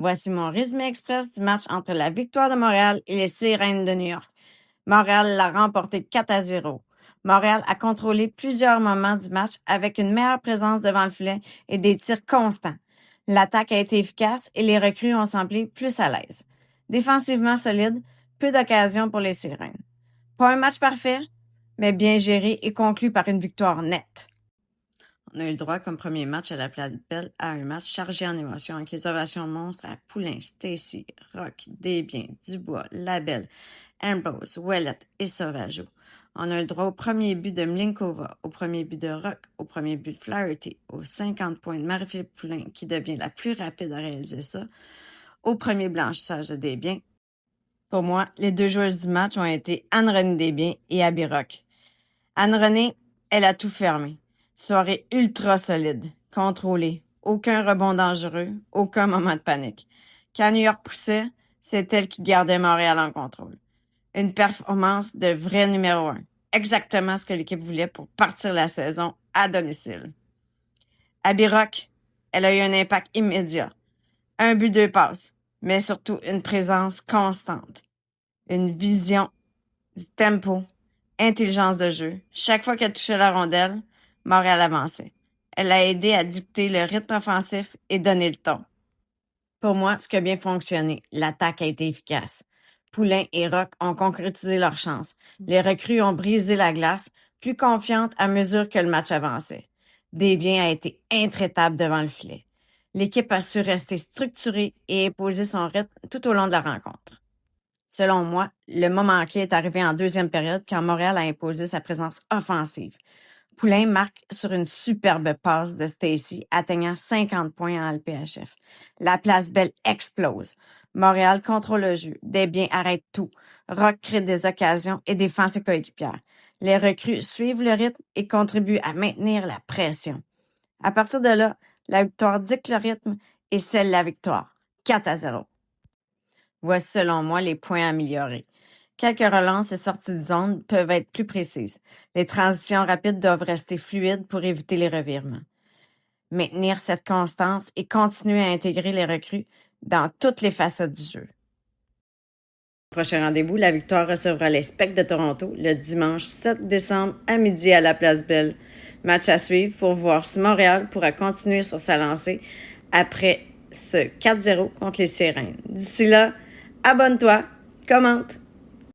Voici mon résumé express du match entre la Victoire de Montréal et les Sirènes de New York. Montréal l'a remporté 4-0. Montréal a contrôlé plusieurs moments du match avec une meilleure présence devant le filet et des tirs constants. L'attaque a été efficace et les recrues ont semblé plus à l'aise. Défensivement solide, peu d'occasions pour les Sirènes. Pas un match parfait, mais bien géré et conclu par une victoire nette. On a eu le droit comme premier match à la Place Belle à un match chargé en émotions avec les ovations monstres à Poulain, Stacy, Rock, Desbiens, Dubois, Labelle, Ambrose, Ouellette et Sauvageau. On a eu le droit au premier but de Mlinkova, au premier but de Rock, au premier but de Flaherty, aux 50 points de Marie-Philippe Poulain qui devient la plus rapide à réaliser ça, au premier blanchissage de Desbiens. Pour moi, les deux joueuses du match ont été Anne-Renée Desbiens et Abby Rock. Anne-Renée, elle a tout fermé. Soirée ultra solide, contrôlée, aucun rebond dangereux, aucun moment de panique. Quand New York poussait, c'est elle qui gardait Montréal en contrôle. Une performance de vrai numéro 1, exactement ce que l'équipe voulait pour partir la saison à domicile. Abby Rock, elle a eu un impact immédiat. 1 but, 2 passes, mais surtout une présence constante. Une vision du tempo, intelligence de jeu. Chaque fois qu'elle touchait la rondelle, Montréal avançait. Elle a aidé à dicter le rythme offensif et donner le ton. Pour moi, ce qui a bien fonctionné, l'attaque a été efficace. Poulain et Rock ont concrétisé leur chance. Les recrues ont brisé la glace, plus confiantes à mesure que le match avançait. Desbiens a été intraitable devant le filet. L'équipe a su rester structurée et imposer son rythme tout au long de la rencontre. Selon moi, le moment clé est arrivé en deuxième période quand Montréal a imposé sa présence offensive. Poulain marque sur une superbe passe de Stacy, atteignant 50 points en LPHF. La Place Belle explose. Montréal contrôle le jeu. Desbiens arrête tout. Rock crée des occasions et défend ses coéquipières. Les recrues suivent le rythme et contribuent à maintenir la pression. À partir de là, la victoire dicte le rythme et scelle la victoire. 4-0. Voici selon moi les points à améliorer. Quelques relances et sorties de zone peuvent être plus précises. Les transitions rapides doivent rester fluides pour éviter les revirements. Maintenir cette constance et continuer à intégrer les recrues dans toutes les facettes du jeu. Prochain rendez-vous, la Victoire recevra les Spectres de Toronto le dimanche 7 décembre à midi à la Place Belle. Match à suivre pour voir si Montréal pourra continuer sur sa lancée après ce 4-0 contre les Sirènes. D'ici là, abonne-toi, commente.